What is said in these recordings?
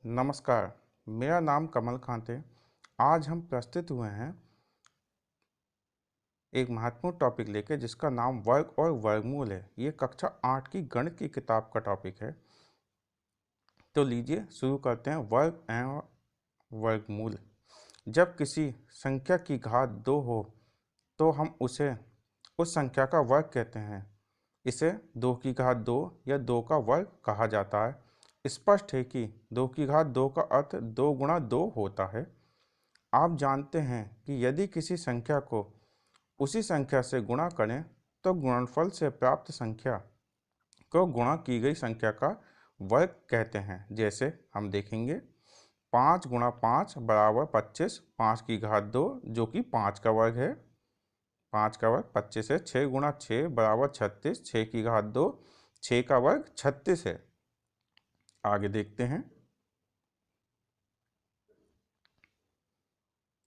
नमस्कार, मेरा नाम कमल कांत है। आज हम प्रस्तुत हुए हैं एक महत्वपूर्ण टॉपिक लेकर जिसका नाम वर्ग और वर्गमूल है। ये कक्षा 8 की गणित की किताब का टॉपिक है। तो लीजिए शुरू करते हैं। वर्ग एवं वर्गमूल। जब किसी संख्या की घात 2 हो तो हम उसे उस संख्या का वर्ग कहते हैं। इसे 2 की घात 2 या 2 का वर्ग कहा जाता है। स्पष्ट है कि 2 की घात 2 का अर्थ 2 गुणा 2 होता है। आप जानते हैं कि यदि किसी संख्या को उसी संख्या से गुणा करें तो गुणनफल से प्राप्त संख्या को गुणा की गई संख्या का वर्ग कहते हैं। जैसे हम देखेंगे 5 गुणा 5 बराबर 25, 5 की घात 2 जो कि 5 का वर्ग है। 5 का वर्ग 25 है। 6 गुणा 6 बराबर 36, 6 की घात 2, 6 का वर्ग 36 है। आगे देखते हैं।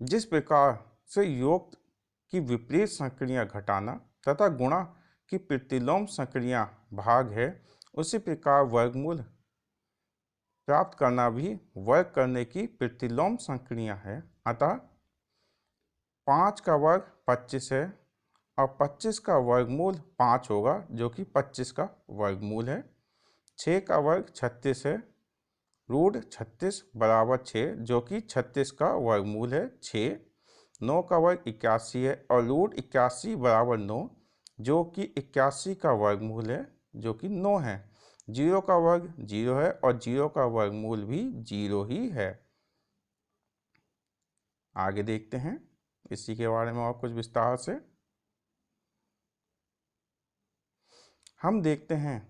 जिस प्रकार से योग की विपरीत संक्रिया घटाना तथा गुणा की प्रतिलोम संक्रिया भाग है, उसी प्रकार वर्गमूल प्राप्त करना भी वर्ग करने की प्रतिलोम संक्रिया है। अतः 5 का वर्ग 25 है और 25 का वर्गमूल 5 होगा जो कि 25 का वर्गमूल है। 6 का वर्ग 36 है, रूट 36 बराबर 6 जो कि 36 का वर्गमूल है 6। 9 का वर्ग 81 है और रूट 81 बराबर 9 जो कि 81 का वर्गमूल है जो कि 9 है। 0 का वर्ग 0 है और 0 का वर्गमूल भी 0 ही है। आगे देखते हैं इसी के बारे में और कुछ विस्तार से। हम देखते हैं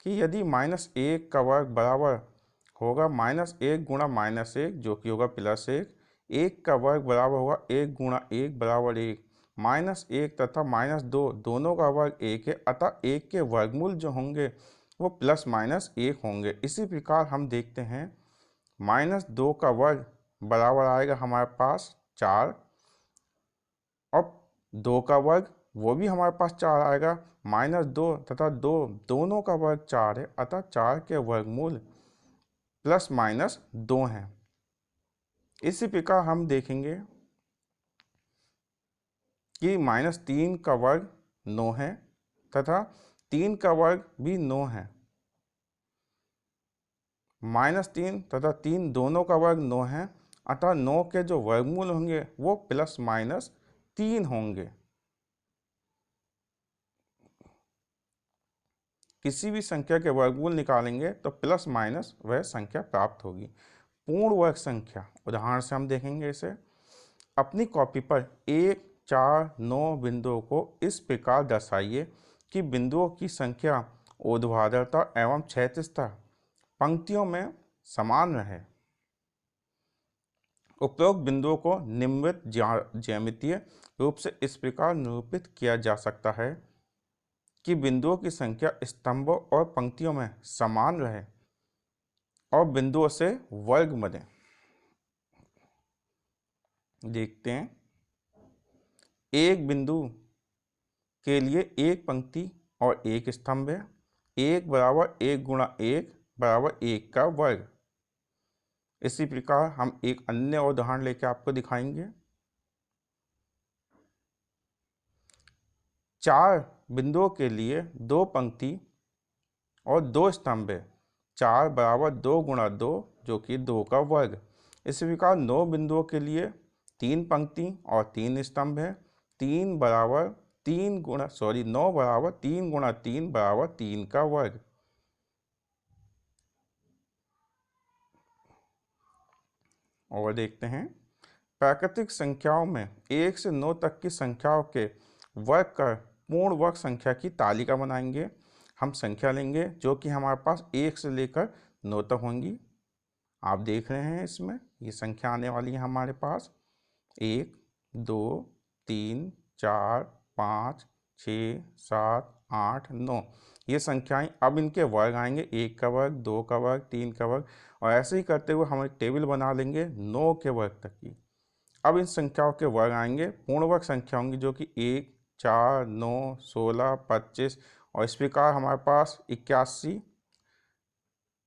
कि यदि -1 का वर्ग बराबर होगा -1 गुणा -1 जो कि होगा +1, 1 का वर्ग बराबर होगा 1 गुणा 1 बराबर 1, -1 तथा -2 दोनों का वर्ग 1 है। अतः 1 के वर्गमूल जो होंगे वो +-1 होंगे। इसी प्रकार हम देखते हैं -2 का वर्ग बराबर आएगा हमारे पास 4 और 2 का वर्ग वो भी हमारे पास 4 आएगा। -2 तथा 2 दोनों का वर्ग 4 है। अतः 4 के वर्गमूल +-2 हैं। इसी प्रकार हम देखेंगे कि -3 का वर्ग 9 है तथा 3 का वर्ग भी 9 है। -3 तथा 3 दोनों का वर्ग 9 है। अतः 9 के जो वर्गमूल होंगे वो +-3 होंगे। किसी भी संख्या के वर्गमूल निकालेंगे तो +- वह संख्या प्राप्त होगी। पूर्ण वर्ग संख्या उदाहरण से हम देखेंगे इसे। अपनी कॉपी पर 1, 4, 9 बिंदुओं को इस प्रकार दर्शाइए कि बिंदुओं की संख्या ऊर्ध्वाधरता एवं क्षैतिजता पंक्तियों में समान रहे। उपरोक्त बिंदुओं को निम्नलिखित ज्यामितीय रूप से इस प्रकार निरूपित किया जा सकता है कि बिंदुओं की संख्या स्तंभों और पंक्तियों में समान रहे और बिंदुओं से वर्ग बने। देखते हैं। एक बिंदु के लिए एक पंक्ति और एक स्तंभ है। 1 बराबर 1 गुणा 1 बराबर 1 का वर्ग। इसी प्रकार हम एक अन्य उदाहरण लेकर आपको दिखाएंगे। 4 बिंदुओं के लिए 2 पंक्ति और 2 स्तंभ है। 4 बराबर 2 गुणा 2 जो कि 2 का वर्ग। इसी प्रकार 9 बिंदुओं के लिए 3 पंक्ति और 3 स्तंभ है। 9 बराबर 3 गुणा 3 बराबर 3 का वर्ग। और देखते हैं। प्राकृतिक संख्याओं में 1 से 9 तक की संख्याओं के वर्ग कर पूर्ण वर्ग संख्या की तालिका बनाएंगे। हम संख्या लेंगे जो कि हमारे पास 1 से लेकर 9 तक होंगी। आप देख रहे हैं इसमें ये संख्या आने वाली है हमारे पास 1, 2, 3, 4, 5, 6, 7, 8, 9 ये संख्याएं। अब इनके वर्ग आएंगे 1 का वर्ग, 2 का वर्ग, 3 का वर्ग और ऐसे ही करते हुए हम एक टेबल बना लेंगे 9 के वर्ग तक की। अब इन संख्याओं के वर्ग आएंगे पूर्ण वर्ग संख्या होंगी जो कि 1, 4, 9, 16, 25 और इस प्रकार हमारे पास 81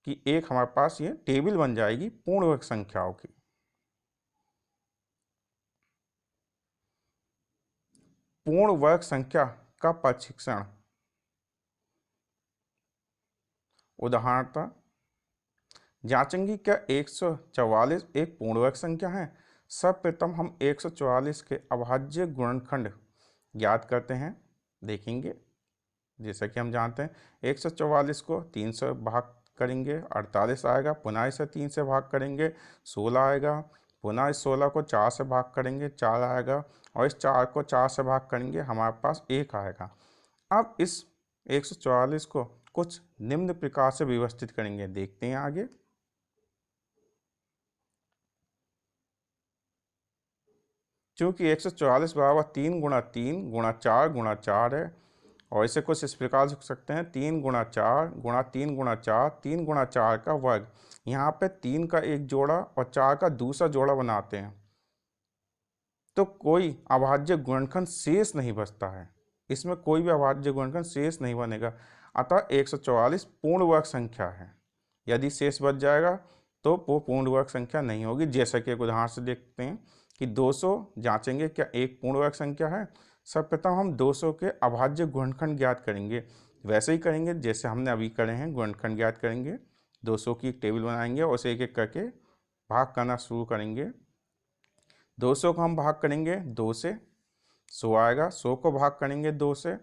कि एक हमारे पास ये टेबल बन जाएगी पूर्ण वर्ग संख्याओं की। पूर्ण वर्ग संख्या का परीक्षण, उदाहरणतः जांचेंगे क्या 144 एक पूर्ण वर्ग संख्या है। सर्वप्रथम हम 144 के अभाज्य गुणनखंड ज्ञात करते हैं। देखेंगे जैसा कि हम जानते हैं 144 को 3 से भाग करेंगे 48 आएगा, पुनः इसे 3 से भाग करेंगे 16 आएगा, पुनः इस 16 को 4 से भाग करेंगे 4 आएगा, और इस 4 को 4 से भाग करेंगे हमारे पास 1 आएगा। अब इस 144 को कुछ निम्न प्रकार से व्यवस्थित करेंगे, देखते हैं आगे। क्योंकि 144 बराबर 3 गुणा 3 गुणा 4 गुणा 4 है, और इसे कुछ इस प्रकार लिख सकते हैं 3 गुणा 4 गुणा 3 गुणा 4 3 गुणा 4 का वर्ग। यहाँ पे 3 का एक जोड़ा और 4 का दूसरा जोड़ा बनाते हैं, तो कोई अभाज्य गुणनखंड शेष नहीं बचता है। इसमें कोई भी अभाज्य गुणनखंड शेष नहीं बनेगा, अतः 144 पूर्ण वर्ग संख्या है। यदि शेष बच जाएगा तो वो पूर्ण वर्ग संख्या नहीं होगी। जैसा कि एक उदाहरण से देखते हैं कि 200 जांचेंगे क्या एक पूर्ण वर्ग संख्या है। सर्वप्रथम हम 200 के अभाज्य गुणनखंड ज्ञात करेंगे, वैसे ही करेंगे जैसे हमने अभी करे हैं, गुणनखंड ज्ञात करेंगे। 200 की एक टेबल बनाएंगे और उसे एक एक करके भाग करना शुरू करेंगे। 200 को हम भाग करेंगे 2 से, 100 आएगा, 100 को भाग करेंगे 2 से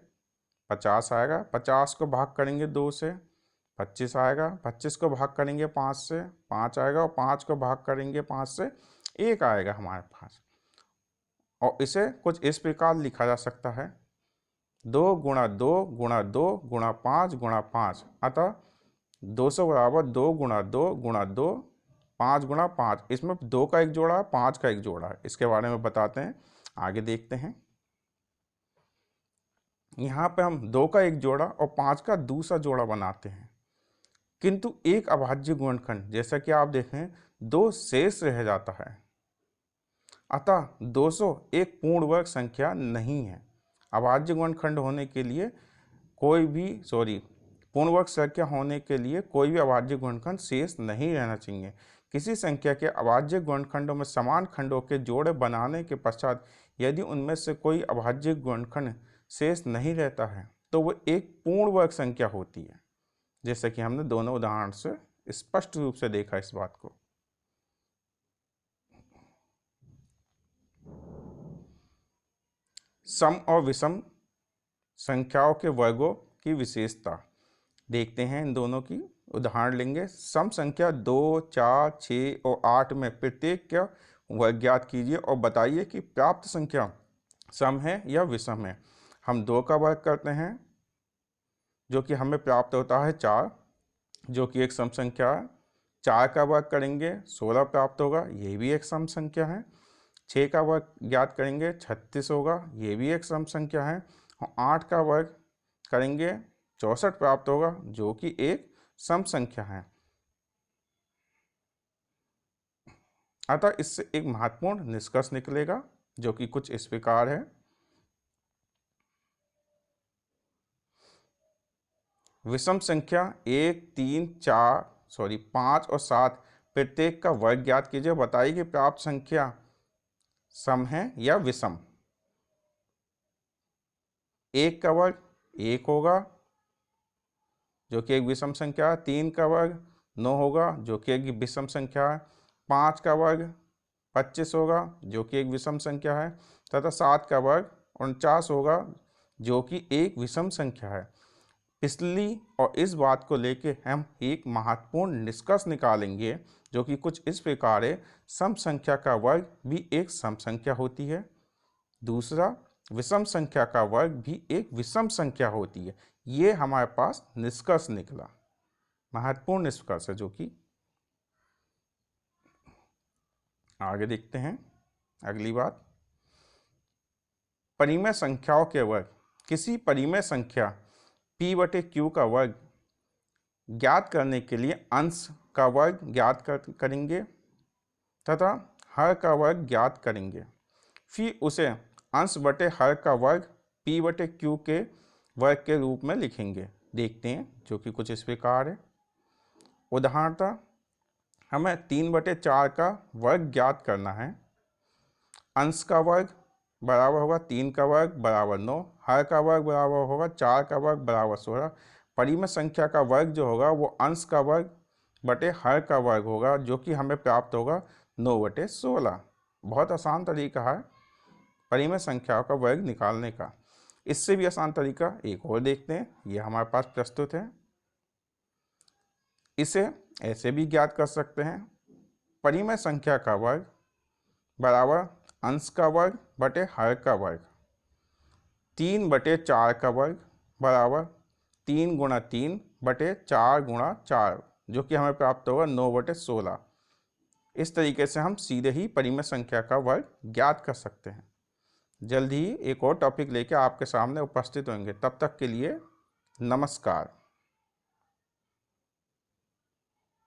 50 आएगा, 50 को भाग करेंगे 2 से 25 आएगा, 25 को भाग करेंगे 5 से 5 आएगा, और 5 को भाग करेंगे 5 से 1 आएगा हमारे पास। और इसे कुछ इस प्रकार लिखा जा सकता है 2 गुणा 2 गुणा 2 गुणा 5 गुणा 5, अतः 200 बराबर 2 गुणा 2 गुणा 2 5 गुणा 5। इसमें 2 का एक जोड़ा है, 5 का एक जोड़ा है, इसके बारे में बताते हैं, आगे देखते हैं। यहाँ पे हम 2 का एक जोड़ा और 5 का दूसरा जोड़ा बनाते हैं, किंतु एक अभाज्य गुणनखंड जैसा कि आप देखें 2 शेष रह जाता है, अतः 200 एक पूर्ण वर्ग संख्या नहीं है। अभाज्य गुणनखंड होने के लिए पूर्ण वर्ग संख्या होने के लिए कोई भी अभाज्य गुणनखंड शेष नहीं रहना चाहिए। किसी संख्या के अभाज्य गुणनखंडों में समान खंडों के जोड़े बनाने के पश्चात यदि उनमें से कोई अभाज्य गुणनखंड शेष नहीं रहता है तो वो एक पूर्ण वर्ग संख्या होती है, जैसे कि हमने दोनों उदाहरण से स्पष्ट रूप से देखा इस बात को। सम और विषम संख्याओं के वर्गों की विशेषता देखते हैं। इन दोनों की उदाहरण लेंगे। सम संख्या 2, 4, 6 और 8 में प्रत्येक का वर्ग ज्ञात कीजिए और बताइए कि प्राप्त संख्या सम है या विषम है। हम 2 का वर्ग करते हैं जो कि हमें प्राप्त होता है 4, जो कि एक सम संख्या है। 4 का वर्ग करेंगे 16 प्राप्त होगा, ये भी एक सम संख्या है। 6 का वर्ग ज्ञात करेंगे 36 होगा, ये भी एक सम संख्या है। और 8 का वर्ग करेंगे 64 प्राप्त होगा, जो कि एक सम संख्या है। अतः इससे एक महत्वपूर्ण निष्कर्ष निकलेगा जो कि कुछ इस प्रकार है। विषम संख्या 1, 3, 5 और 7 प्रत्येक का वर्ग ज्ञात कीजिए, बताइए कि प्राप्त संख्या सम है या विषम। 1 का वर्ग 1 होगा जो कि एक विषम संख्या है। 3 का वर्ग 9 होगा जो कि एक विषम संख्या है। 5 का वर्ग 25 होगा जो कि एक विषम संख्या है, तथा 7 का वर्ग 49 होगा जो कि एक विषम संख्या है। पिछली और इस बात को लेके हम एक महत्वपूर्ण निष्कर्ष निकालेंगे जो कि कुछ इस प्रकार है। सम संख्या का वर्ग भी एक सम संख्या होती है। दूसरा, विषम संख्या का वर्ग भी एक विषम संख्या होती है। ये हमारे पास निष्कर्ष निकला, महत्वपूर्ण निष्कर्ष है जो कि आगे देखते हैं। अगली बात, परिमेय संख्याओं के वर्ग। किसी परिमेय संख्या p/q का वर्ग ज्ञात करने के लिए अंश का वर्ग ज्ञात करेंगे तथा हर का वर्ग ज्ञात करेंगे। फिर उसे अंश बटे हर का वर्ग p/q के वर्ग के रूप में लिखेंगे। देखते हैं जो कि कुछ इस प्रकार है। उदाहरणतः हमें 3/4 का वर्ग ज्ञात करना है। अंश का वर्ग बराबर होगा 3 का वर्ग बराबर 9, हर का वर्ग बराबर होगा 4 का वर्ग बराबर 16। परिमेय संख्या का वर्ग जो होगा वो अंश का वर्ग बटे हर का वर्ग होगा, जो कि हमें प्राप्त होगा 9/16। बहुत आसान तरीका है परिमेय संख्याओं का वर्ग निकालने का। इससे भी आसान तरीका एक और देखते हैं, ये हमारे पास प्रस्तुत है। इसे ऐसे भी ज्ञात कर सकते हैं, परिमेय संख्या का वर्ग बराबर अंश का वर्ग बटे हर का वर्ग। 3/4 का वर्ग बराबर 3 गुणा 3 बटे 4 गुणा 4, जो कि हमें प्राप्त होगा 9/16। इस तरीके से हम सीधे ही परिमेय संख्या का वर्ग ज्ञात कर सकते हैं। जल्द ही एक और टॉपिक लेकर आपके सामने उपस्थित होंगे। तब तक के लिए नमस्कार।